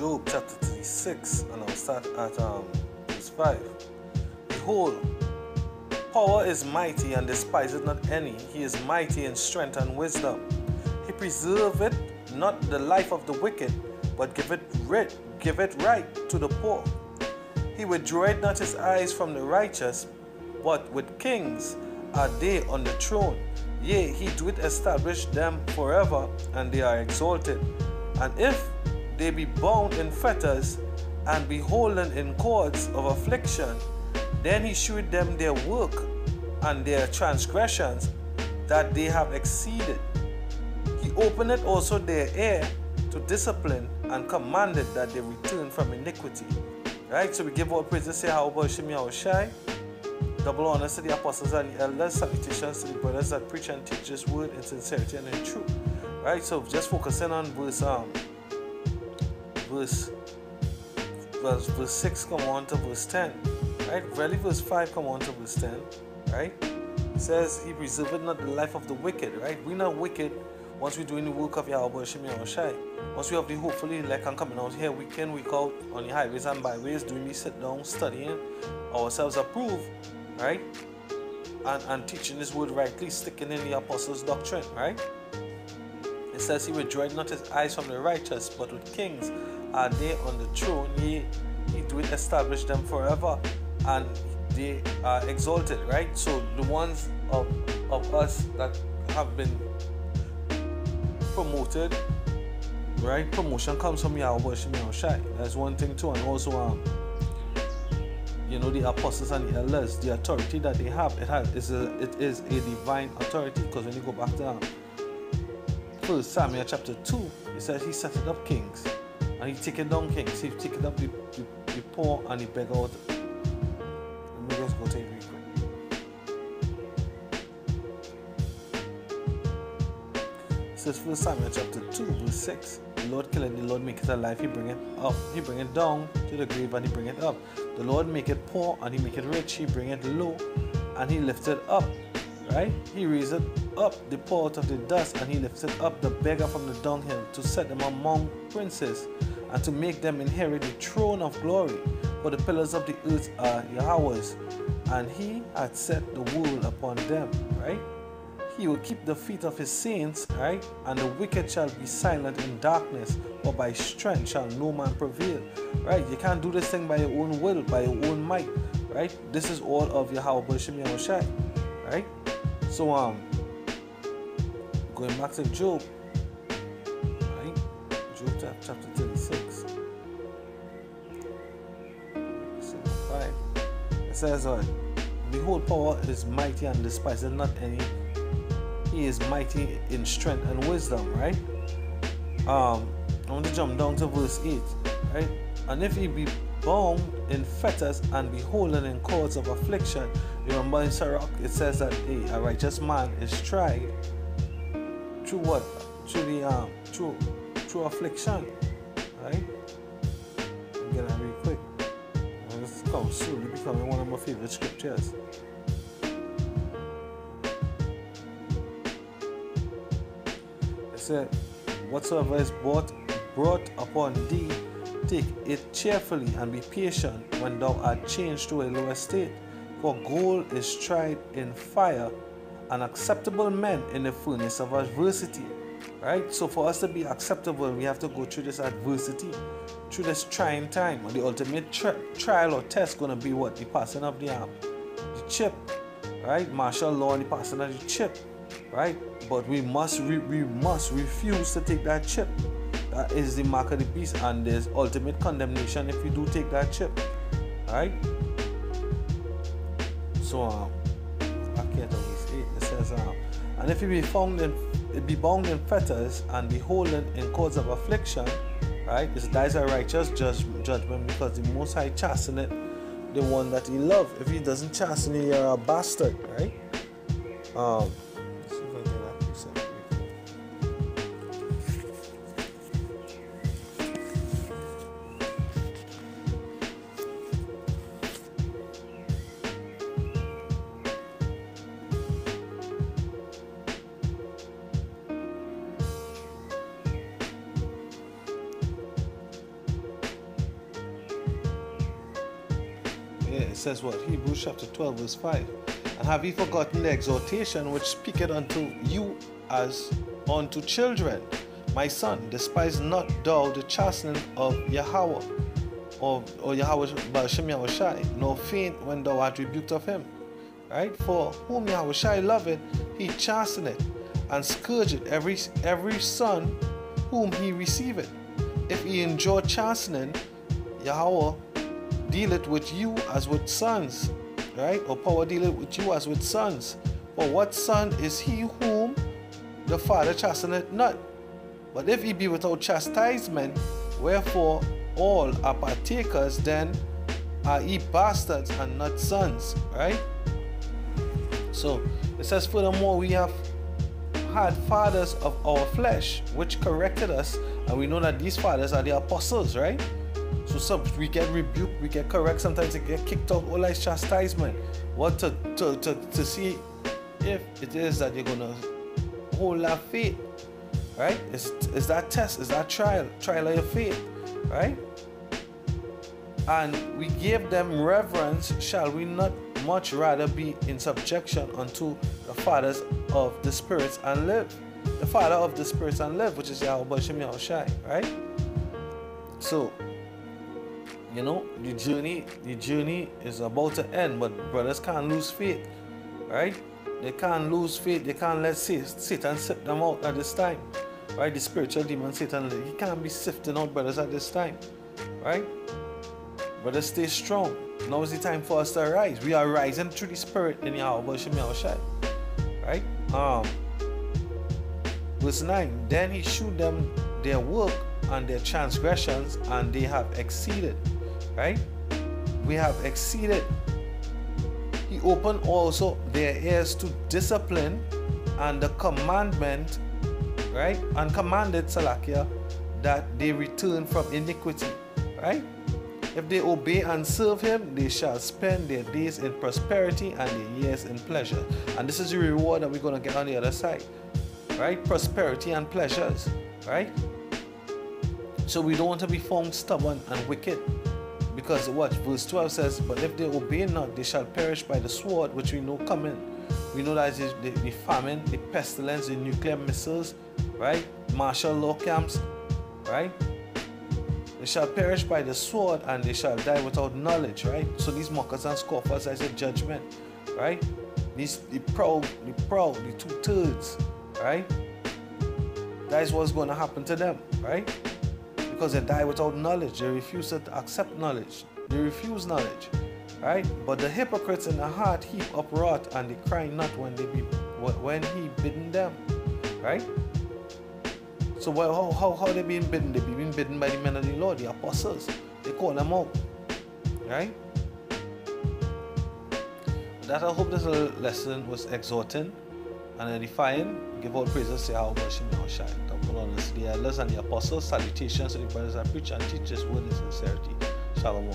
Job chapter 36, and I'll start at verse 5. Behold, power is mighty and despiseth not any. He is mighty in strength and wisdom. He preserveth not the life of the wicked, but giveth right to the poor. He withdraweth not his eyes from the righteous, but with kings are they on the throne. Yea, he doeth establish them forever, and they are exalted. And if they be bound in fetters, and be holden in cords of affliction, then he shewed them their work and their transgressions that they have exceeded. He openeth also their ear to discipline, and commanded that they return from iniquity. Right, so we give all praises, say how about Shemi Yahushai. Double honors to the apostles and the elders, salutations to the brothers that preach and teach this word in sincerity and in truth. Right, so just focusing on verse 6 come on to verse 10. Right, really verse 5 come on to verse 10. Right, it says he preserveth not the life of the wicked. Right, we're not wicked once we're doing the work of Yahweh Shemi Yahushai. Once we have the hopefully like I'm coming out here week in, week out on the highways and byways, doing the sit down, studying ourselves approved, right? And teaching this word rightly, sticking in the apostles' doctrine, right? It says he withdraweth not his eyes from the righteous, but with kings are they on the throne. Yea, he doeth establish them forever, and they are exalted, right? So the ones of us that have been promoted, right? Promotion comes from Yahweh Shemi Yahushai. That's one thing too, and also the apostles and the elders, the authority that they have, it is a divine authority. Because when you go back to 1 Samuel chapter 2, it says he set up kings, and he take it down kings. He take it up the poor and the beggar out. Let me just go take it real quick. It says 1 Samuel chapter 2 verse 6. The Lord killeth, the Lord maketh alive, he bringeth up. He bringeth down to the grave, and he bringeth up. The Lord maketh poor, and he maketh rich. He bringeth low, and he lifteth up. Right? He raiseth up the poor out of the dust, and he lifteth up the beggar from the dunghill, to set them among princes, and to make them inherit the throne of glory. For the pillars of the earth are Yahweh's, and he hath set the world upon them. Right? He will keep the feet of his saints, right? And the wicked shall be silent in darkness, for by strength shall no man prevail. Right? You can't do this thing by your own will, by your own might. Right? This is all of Yahweh Shemi Yahushai. Right? So going back to Job, right? Job chapter 36. 5. It says, behold, power is mighty and despiseth not any. He is mighty in strength and wisdom, right? I want to jump down to verse 8, right? And if he be bound in fetters and be holden in cords of affliction, remember in Sirach it says that a righteous man is tried through what? Through affliction, right? Let me get that real quick. This comes slowly becoming one of my favorite scriptures. Said, whatsoever is brought upon thee, take it cheerfully, and be patient when thou art changed to a lower state. For gold is tried in fire, and acceptable men in the furnace of adversity. Right? So for us to be acceptable, we have to go through this adversity, through this trying time. And the ultimate trial or test going to be what? The passing of the chip. Right? Martial law and the passing of the chip. Right? But we must refuse to take that chip. That is the mark of the beast, and there's ultimate condemnation if you do take that chip. Alright? So back here to verse 8, it says, and if he be bound in fetters and be holden in cords of affliction, right? This dies a righteous judgment, because the Most High chasteneth the one that he loves. If he doesn't chasten you, you're a bastard, right? It says what? Hebrews chapter 12 verse 5. And have ye forgotten the exhortation which speaketh unto you as unto children? My son, despise not thou the chastening of Yahweh, or Yahweh Ba'ashem Yahushai, nor faint when thou art rebuked of him. Right? For whom Yahushai loveth, he chasteneth, and scourgeth every son whom he receiveth. If ye endure chastening, Yahweh dealeth with you as with sons. Right? Or power dealeth with you as with sons. For what son is he whom the Father chasteneth not? But if he be without chastisement, wherefore all are partakers, then are ye bastards and not sons. Right? So it says, furthermore, we have had fathers of our flesh which corrected us, and we know that these fathers are the apostles, right? So we get rebuked, we get correct, sometimes we get kicked out, all like chastisement. What to see if it is that you're gonna hold that faith, right? Is that test, is that trial of your faith, right? And we gave them reverence. Shall we not much rather be in subjection unto the fathers of the spirits and live? The Father of the spirits and live, which is Yahweh Ba'ashem Yahushai, right? So, you know, the journey is about to end, but brothers can't lose faith, right? They can't lose faith. They can't let Satan sift them out at this time, right? The spiritual demon Satan, he can't be sifting out brothers at this time, right? Brothers, stay strong. Now is the time for us to rise. We are rising through the Spirit in Yahweh Ba'ashem Yahushai, right? Verse 9. Then he shewed them their work and their transgressions, and they have exceeded. Right? We have exceeded. He opened also their ears to discipline and the commandment, right? And commanded Salakia that they return from iniquity. Right? If they obey and serve him, they shall spend their days in prosperity and their years in pleasure. And this is the reward that we're going to get on the other side. Right? Prosperity and pleasures. Right? So we don't want to be found stubborn and wicked. Because what? Verse 12 says, but if they obey not, they shall perish by the sword, which we know coming. We know that is the famine, the pestilence, the nuclear missiles, right? Martial law camps, right? They shall perish by the sword, and they shall die without knowledge, right? So these mockers and scoffers, as a judgment, right? The proud, the two-thirds, right? That is what's going to happen to them, right? Because they die without knowledge. They refuse to accept knowledge. They refuse knowledge, right? But the hypocrites in the heart heap up wrath, and they cry not when he bidden them, right? So how they being bidden? They being bidden by the men of the Lord, the apostles. They call them out, right? With that, I hope this little lesson was exhorting and edifying. Give all praises to Yahweh Ba'ashem Yahushai. The elders and the apostles, salutations to the brothers that preach and teach this word in sincerity. Shalom.